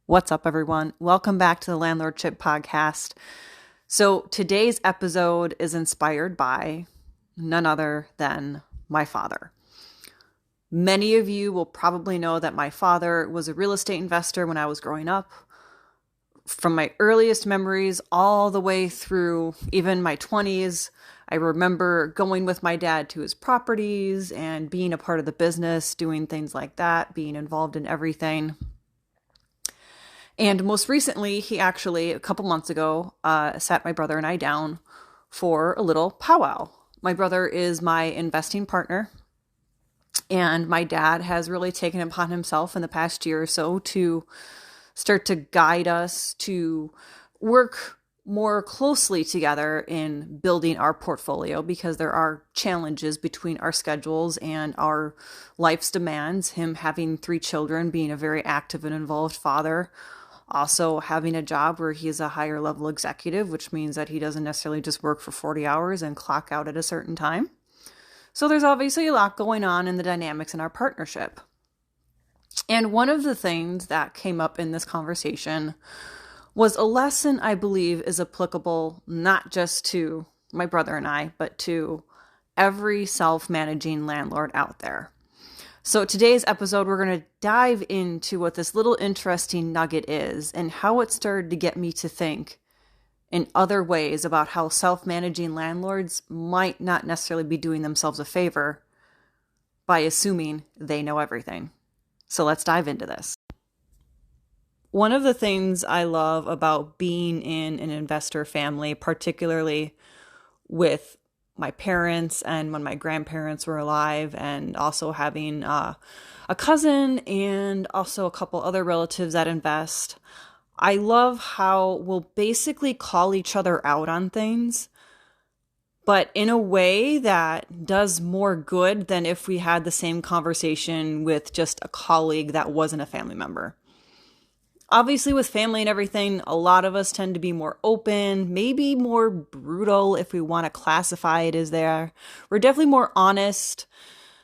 What's up, everyone? Welcome back to the Landlordship Podcast. So today's episode is inspired by none other than my father. Many of you will probably know that my father was a real estate investor when I was growing up. From my earliest memories all the way through even my 20s, I remember going with my dad to his properties and being a part of the business, doing things like that, being involved in everything. And most recently, he actually, a couple months ago, sat my brother and I down for a little powwow. My brother is my investing partner, and my dad has really taken it upon himself in the past year or so to start to guide us to work more closely together in building our portfolio, because there are challenges between our schedules and our life's demands. Him having 3 children, being a very active and involved father, also having a job where he's a higher level executive, which means that he doesn't necessarily just work for 40 hours and clock out at a certain time. So there's obviously a lot going on in the dynamics in our partnership. And one of the things that came up in this conversation was a lesson I believe is applicable not just to my brother and I, but to every self-managing landlord out there. So today's episode, we're going to dive into what this little interesting nugget is and how it started to get me to think in other ways about how self-managing landlords might not necessarily be doing themselves a favor by assuming they know everything. So let's dive into this. One of the things I love about being in an investor family, particularly with my parents and when my grandparents were alive, and also having a cousin and also a couple other relatives that invest, I love how we'll basically call each other out on things, but in a way that does more good than if we had the same conversation with just a colleague that wasn't a family member. Obviously, with family and everything, a lot of us tend to be more open, maybe more brutal if we want to classify it as there. We're definitely more honest.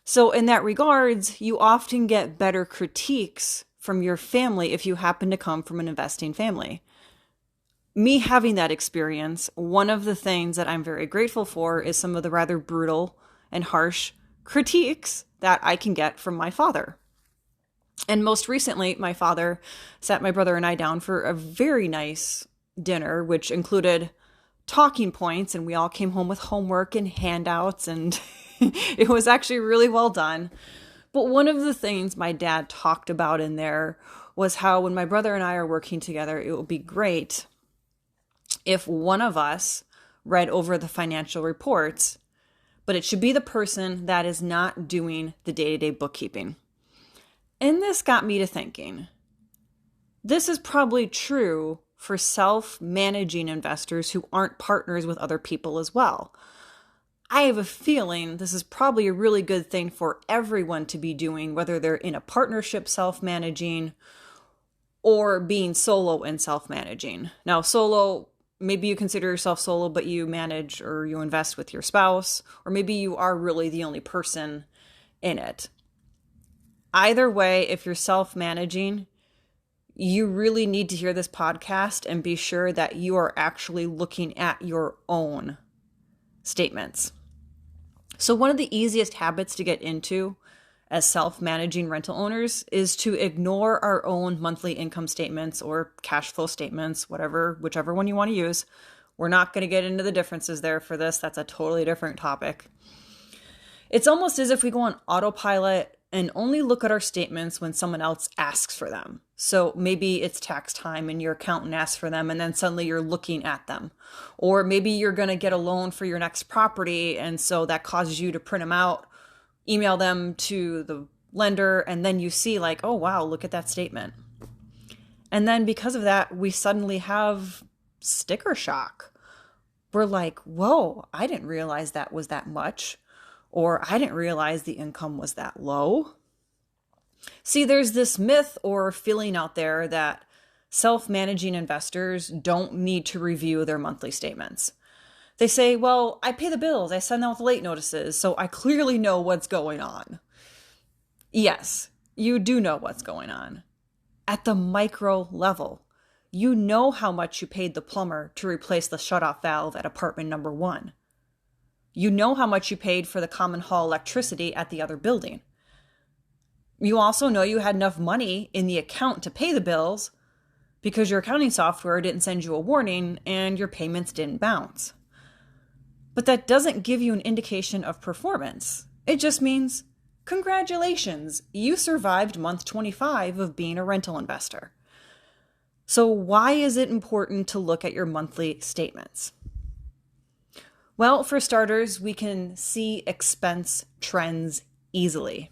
So in that regards, you often get better critiques from your family if you happen to come from an investing family. Me having that experience, one of the things that I'm very grateful for is some of the rather brutal and harsh critiques that I can get from my father. And most recently, my father sat my brother and I down for a very nice dinner, which included talking points, and we all came home with homework and handouts, and it was actually really well done. But one of the things my dad talked about in there was how when my brother and I are working together, it would be great if one of us read over the financial reports, but it should be the person that is not doing the day-to-day bookkeeping. And this got me to thinking, this is probably true for self-managing investors who aren't partners with other people as well. I have a feeling this is probably a really good thing for everyone to be doing, whether they're in a partnership self-managing or being solo and self-managing. Now, solo, maybe you consider yourself solo, but you manage or you invest with your spouse, or maybe you are really the only person in it. Either way, if you're self-managing, you really need to hear this podcast and be sure that you are actually looking at your own statements. So one of the easiest habits to get into as self-managing rental owners is to ignore our own monthly income statements or cash flow statements, whichever one you want to use. We're not going to get into the differences there for this. That's a totally different topic. It's almost as if we go on autopilot and only look at our statements when someone else asks for them. So maybe it's tax time and your accountant asks for them, and then suddenly you're looking at them. Or maybe you're going to get a loan for your next property, and so that causes you to print them out, email them to the lender, and then you see like, oh wow, look at that statement. And then because of that, we suddenly have sticker shock. We're like, whoa, I didn't realize that was that much. Or I didn't realize the income was that low. See, there's this myth or feeling out there that self-managing investors don't need to review their monthly statements. They say, well, I pay the bills, I send out the late notices, so I clearly know what's going on. Yes, you do know what's going on. at the micro level. You know how much you paid the plumber to replace the shutoff valve at apartment number 1. You know how much you paid for the common hall electricity at the other building. You also know you had enough money in the account to pay the bills because your accounting software didn't send you a warning and your payments didn't bounce. But that doesn't give you an indication of performance. It just means, congratulations, you survived month 25 of being a rental investor. So why is it important to look at your monthly statements? Well, for starters, we can see expense trends easily.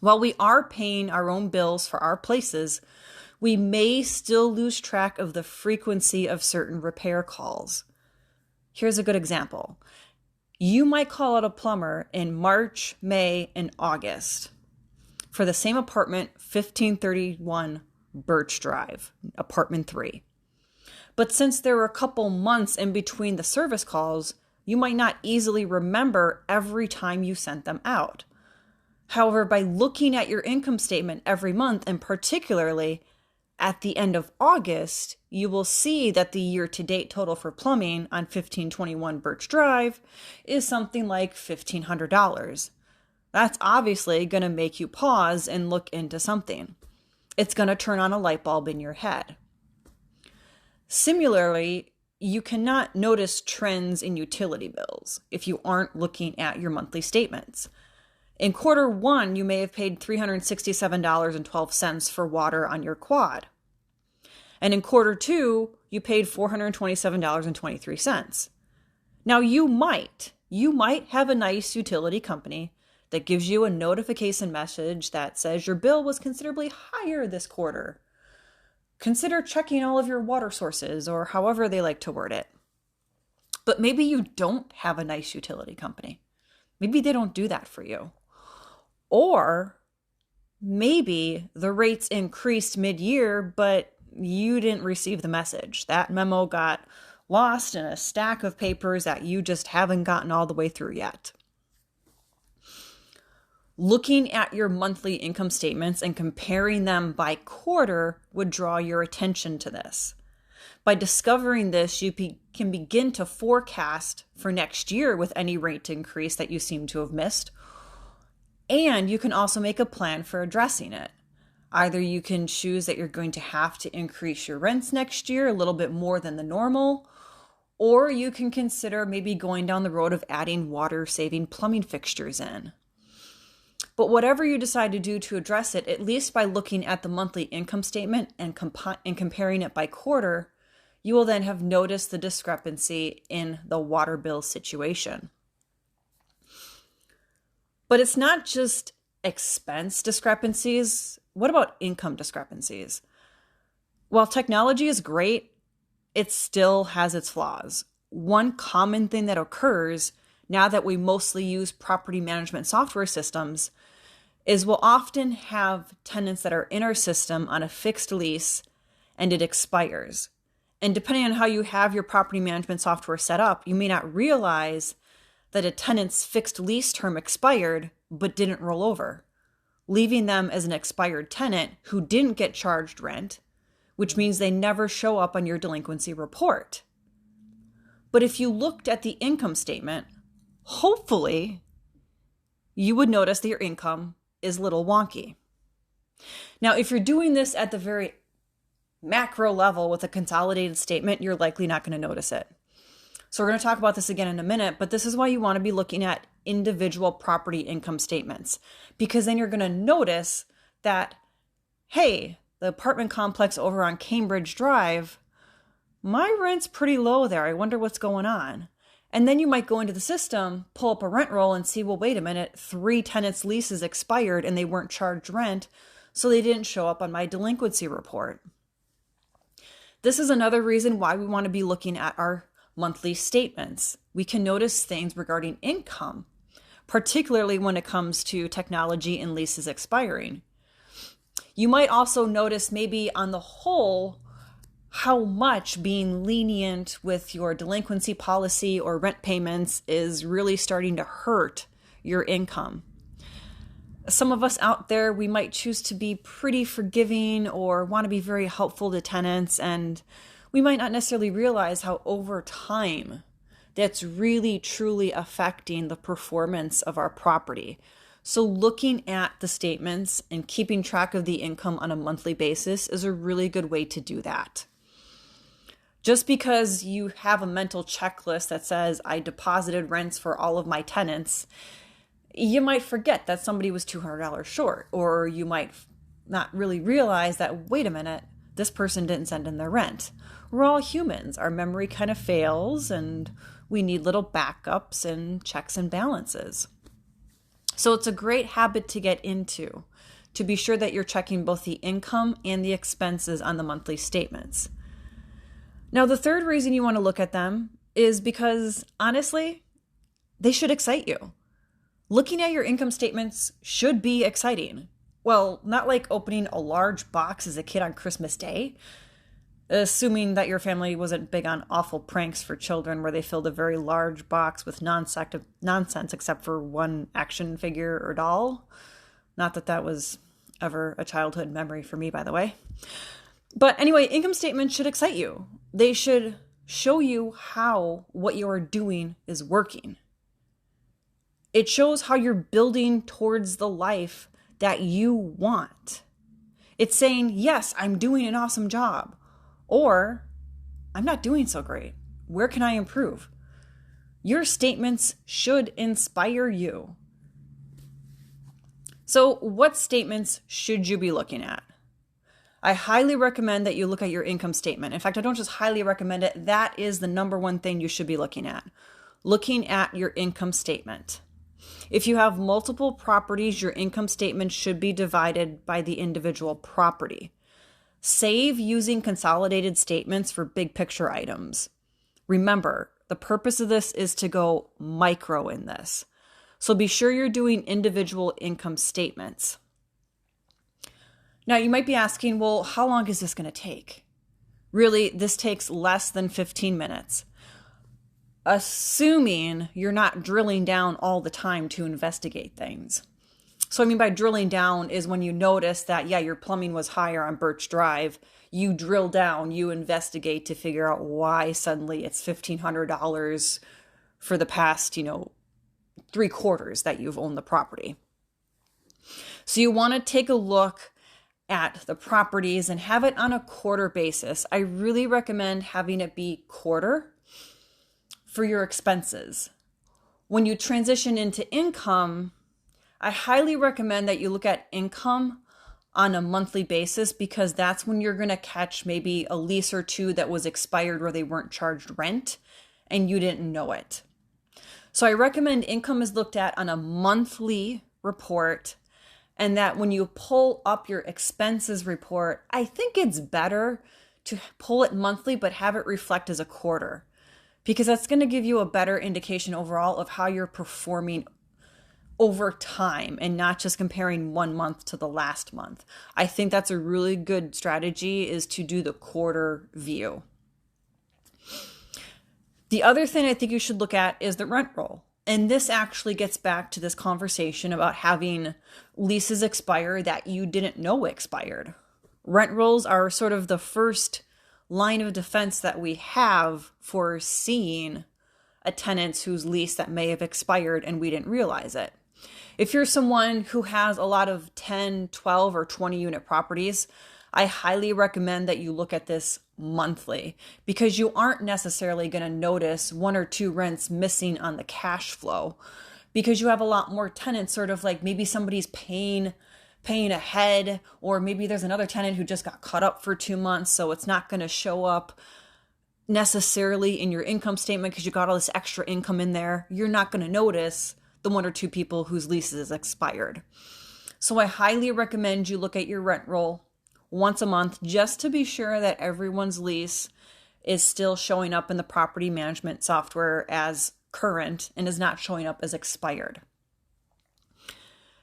While we are paying our own bills for our places, we may still lose track of the frequency of certain repair calls. Here's a good example. You might call out a plumber in March, May, and August for the same apartment, 1531 Birch Drive, apartment 3. But since there were a couple months in between the service calls, you might not easily remember every time you sent them out. However, by looking at your income statement every month, and particularly at the end of August, you will see that the year-to-date total for plumbing on 1521 Birch Drive is something like $1,500. That's obviously going to make you pause and look into something. It's going to turn on a light bulb in your head. Similarly, you cannot notice trends in utility bills if you aren't looking at your monthly statements. In quarter 1, you may have paid $367.12 for water on your quad. And in quarter 2, you paid $427.23. Now you might have a nice utility company that gives you a notification message that says your bill was considerably higher this quarter. Consider checking all of your water sources, or however they like to word it. But maybe you don't have a nice utility company. Maybe they don't do that for you. Or maybe the rates increased mid-year, but you didn't receive the message. That memo got lost in a stack of papers that you just haven't gotten all the way through yet. Looking at your monthly income statements and comparing them by quarter would draw your attention to this. By discovering this, you can begin to forecast for next year with any rate increase that you seem to have missed. And you can also make a plan for addressing it. Either you can choose that you're going to have to increase your rents next year a little bit more than the normal, or you can consider maybe going down the road of adding water-saving plumbing fixtures in. But whatever you decide to do to address it, at least by looking at the monthly income statement and comparing it by quarter, you will then have noticed the discrepancy in the water bill situation. But it's not just expense discrepancies. What about income discrepancies? While technology is great, it still has its flaws. One common thing that occurs now that we mostly use property management software systems is we'll often have tenants that are in our system on a fixed lease and it expires. And depending on how you have your property management software set up, you may not realize that a tenant's fixed lease term expired but didn't roll over, leaving them as an expired tenant who didn't get charged rent, which means they never show up on your delinquency report. But if you looked at the income statement, hopefully you would notice that your income is a little wonky. Now, if you're doing this at the very macro level with a consolidated statement, you're likely not going to notice it. So we're going to talk about this again in a minute, but this is why you want to be looking at individual property income statements, because then you're going to notice that, hey, the apartment complex over on Cambridge Drive, my rent's pretty low there. I wonder what's going on. And then you might go into the system, pull up a rent roll and see, well, wait a minute, 3 tenants' leases expired and they weren't charged rent, so they didn't show up on my delinquency report. This is another reason why we want to be looking at our monthly statements. We can notice things regarding income, particularly when it comes to technology and leases expiring. You might also notice maybe on the whole how much being lenient with your delinquency policy or rent payments is really starting to hurt your income. Some of us out there, we might choose to be pretty forgiving or want to be very helpful to tenants, and we might not necessarily realize how over time that's really truly affecting the performance of our property. So looking at the statements and keeping track of the income on a monthly basis is a really good way to do that. Just because you have a mental checklist that says, I deposited rents for all of my tenants, you might forget that somebody was $200 short, or you might not really realize that, wait a minute, this person didn't send in their rent. We're all humans. Our memory kind of fails, and we need little backups and checks and balances. So it's a great habit to get into, to be sure that you're checking both the income and the expenses on the monthly statements. Now, the third reason you want to look at them is because, honestly, they should excite you. Looking at your income statements should be exciting. Well, not like opening a large box as a kid on Christmas Day, assuming that your family wasn't big on awful pranks for children where they filled a very large box with nonsense except for one action figure or doll. Not that that was ever a childhood memory for me, by the way. But anyway, income statements should excite you. They should show you how what you're doing is working. It shows how you're building towards the life that you want. It's saying, yes, I'm doing an awesome job. Or, I'm not doing so great. Where can I improve? Your statements should inspire you. So, what statements should you be looking at? I highly recommend that you look at your income statement. In fact, I don't just highly recommend it. That is the number one thing you should be looking at. Looking at your income statement. If you have multiple properties, your income statement should be divided by the individual property. Save using consolidated statements for big picture items. Remember, the purpose of this is to go micro in this. So be sure you're doing individual income statements. Now, you might be asking, well, how long is this going to take? Really, this takes less than 15 minutes. Assuming you're not drilling down all the time to investigate things. So I mean by drilling down is when you notice that, yeah, your plumbing was higher on Birch Drive, you drill down, you investigate to figure out why suddenly it's $1,500 for the past, 3 quarters that you've owned the property. So you want to take a look at the properties and have it on a quarter basis. I really recommend having it be quarter for your expenses. When you transition into income, I highly recommend that you look at income on a monthly basis, because that's when you're going to catch maybe a lease or two that was expired where they weren't charged rent and you didn't know it. So I recommend income is looked at on a monthly report, and that when you pull up your expenses report, I think it's better to pull it monthly but have it reflect as a quarter, because that's going to give you a better indication overall of how you're performing over time and not just comparing one month to the last month. I think that's a really good strategy, is to do the quarter view. The other thing I think you should look at is the rent roll. And this actually gets back to this conversation about having leases expire that you didn't know expired. Rent rolls are sort of the first line of defense that we have for seeing a tenant whose lease that may have expired and we didn't realize it. If you're someone who has a lot of 10, 12, or 20 unit properties, I highly recommend that you look at this monthly, because you aren't necessarily going to notice 1 or 2 rents missing on the cash flow, because you have a lot more tenants, sort of like maybe somebody's paying ahead, or maybe there's another tenant who just got caught up for 2 months, so it's not going to show up necessarily in your income statement because you got all this extra income in there. You're not going to notice the 1 or 2 people whose leases expired. So I highly recommend you look at your rent roll once a month, just to be sure that everyone's lease is still showing up in the property management software as current and is not showing up as expired.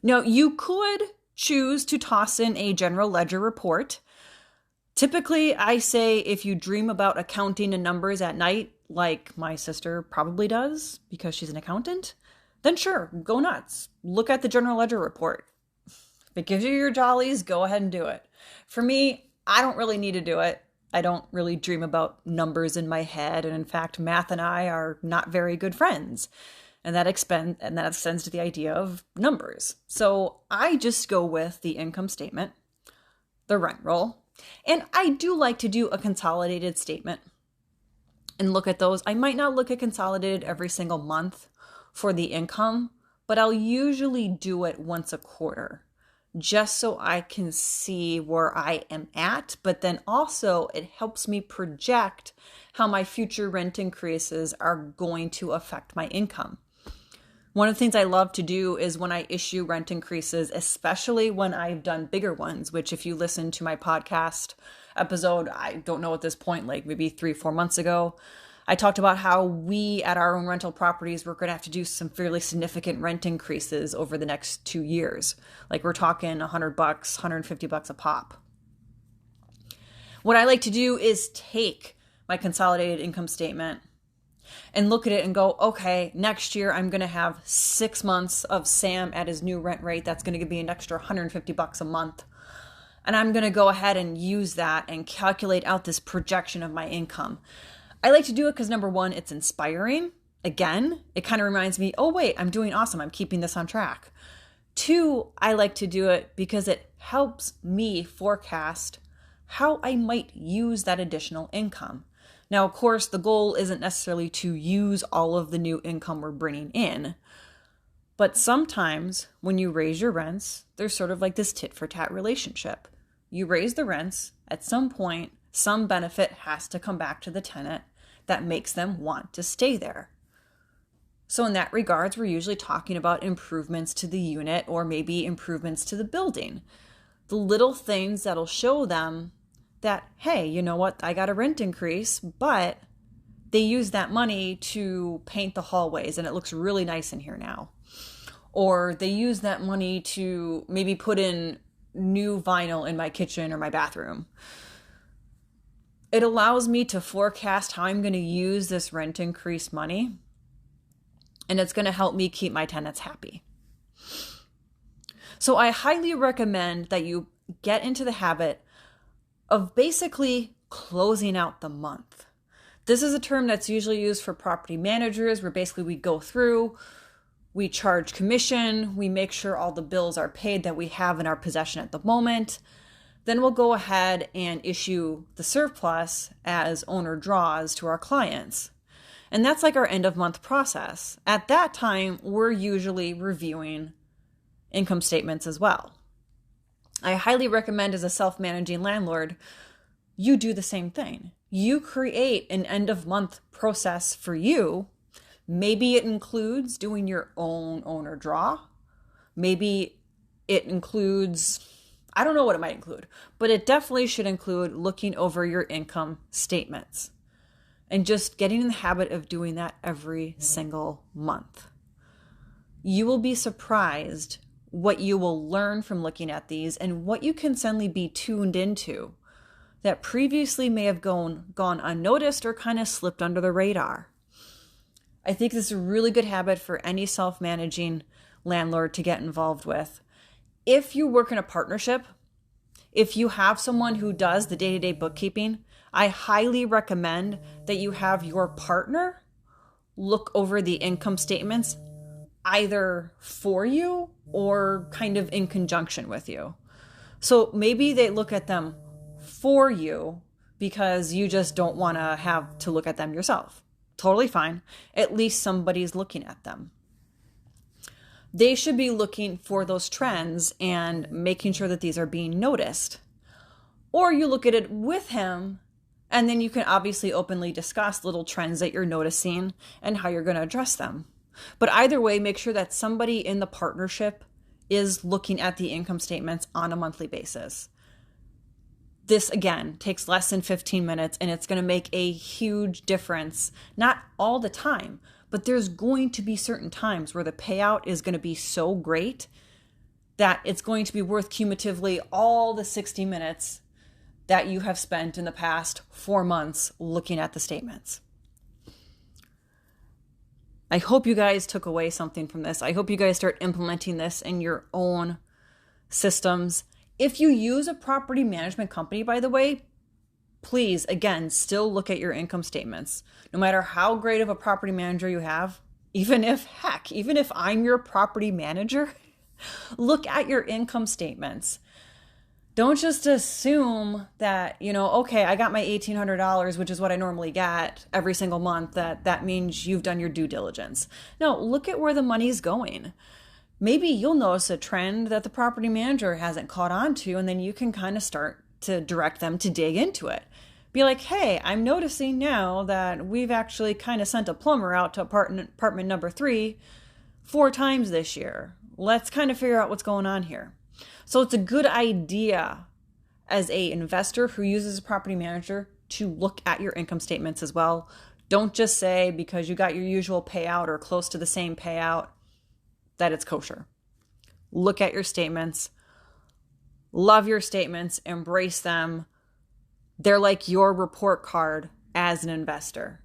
Now, you could choose to toss in a general ledger report. Typically, I say if you dream about accounting and numbers at night, like my sister probably does because she's an accountant, then sure, go nuts. Look at the general ledger report. If it gives you your jollies, go ahead and do it. For me, I don't really need to do it. I don't really dream about numbers in my head. And in fact, math and I are not very good friends. And that extends to the idea of numbers. So I just go with the income statement, the rent roll, and I do like to do a consolidated statement and look at those. I might not look at consolidated every single month for the income, but I'll usually do it once a quarter just so I can see where I am at. But then also it helps me project how my future rent increases are going to affect my income. One of the things I love to do is when I issue rent increases, especially when I've done bigger ones, which if you listen to my podcast episode, I don't know at this point, like maybe 3-4 months ago, I talked about how we at our own rental properties, we're going to have to do some fairly significant rent increases over the next 2 years. Like we're talking $100, $150 a pop. What I like to do is take my consolidated income statement and look at it and go, okay, next year I'm going to have 6 months of Sam at his new rent rate. That's going to be an extra $150 a month. And I'm going to go ahead and use that and calculate out this projection of my income. I like to do it because number one, it's inspiring. Again, it kind of reminds me, oh wait, I'm doing awesome. I'm keeping this on track. 2, I like to do it because it helps me forecast how I might use that additional income. Now, of course, the goal isn't necessarily to use all of the new income we're bringing in, but sometimes when you raise your rents, there's sort of like this tit for tat relationship. You raise the rents, at some point, some benefit has to come back to the tenant that makes them want to stay there. So in that regards, we're usually talking about improvements to the unit or maybe improvements to the building. The little things that'll show them that, hey, you know what, I got a rent increase, but they use that money to paint the hallways and it looks really nice in here now. Or they use that money to maybe put in new vinyl in my kitchen or my bathroom. It allows me to forecast how I'm going to use this rent increase money, and it's going to help me keep my tenants happy. So I highly recommend that you get into the habit of basically closing out the month. This is a term that's usually used for property managers where basically we go through, we charge commission, we make sure all the bills are paid that we have in our possession at the moment. Then we'll go ahead and issue the surplus as owner draws to our clients. And that's like our end of month process. At that time, we're usually reviewing income statements as well. I highly recommend as a self-managing landlord, you do the same thing. You create an end of month process for you. Maybe it includes doing your own owner draw. Maybe it includes, I don't know what it might include, but it definitely should include looking over your income statements and just getting in the habit of doing that every single month. You will be surprised what you will learn from looking at these and what you can suddenly be tuned into that previously may have gone unnoticed or kind of slipped under the radar. I think this is a really good habit for any self-managing landlord to get involved with. If you work in a partnership, if you have someone who does the day-to-day bookkeeping, I highly recommend that you have your partner look over the income statements either for you or kind of in conjunction with you. So maybe they look at them for you because you just don't want to have to look at them yourself. Totally fine. At least somebody's looking at them. They should be looking for those trends and making sure that these are being noticed. Or you look at it with him, and then you can obviously openly discuss little trends that you're noticing and how you're going to address them. But either way, make sure that somebody in the partnership is looking at the income statements on a monthly basis. This, again, takes less than 15 minutes, and it's going to make a huge difference. Not all the time, but there's going to be certain times where the payout is going to be so great that it's going to be worth cumulatively all the 60 minutes that you have spent in the past 4 months looking at the statements. I hope you guys took away something from this. I hope you guys start implementing this in your own systems. If you use a property management company, by the way, please, again, still look at your income statements. No matter how great of a property manager you have, even if I'm your property manager, look at your income statements. Don't just assume that, okay, I got my $1,800, which is what I normally get every single month, that means you've done your due diligence. No, look at where the money's going. Maybe you'll notice a trend that the property manager hasn't caught on to, and then you can kind of start to direct them to dig into it. Be like, hey, I'm noticing now that we've actually kind of sent a plumber out to apartment number 3 4 times this year. Let's kind of figure out what's going on here. So it's a good idea as an investor who uses a property manager to look at your income statements as well. Don't just say because you got your usual payout or close to the same payout that it's kosher. Look at your statements. Love your statements. Embrace them. They're like your report card as an investor.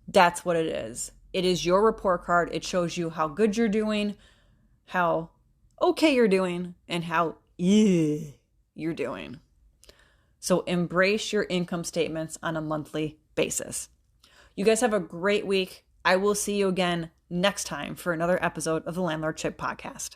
That's what it is. It is your report card. It shows you how good you're doing, how okay you're doing, and how you're doing. So embrace your income statements on a monthly basis. You guys have a great week. I will see you again next time for another episode of the Landlord Chick Podcast.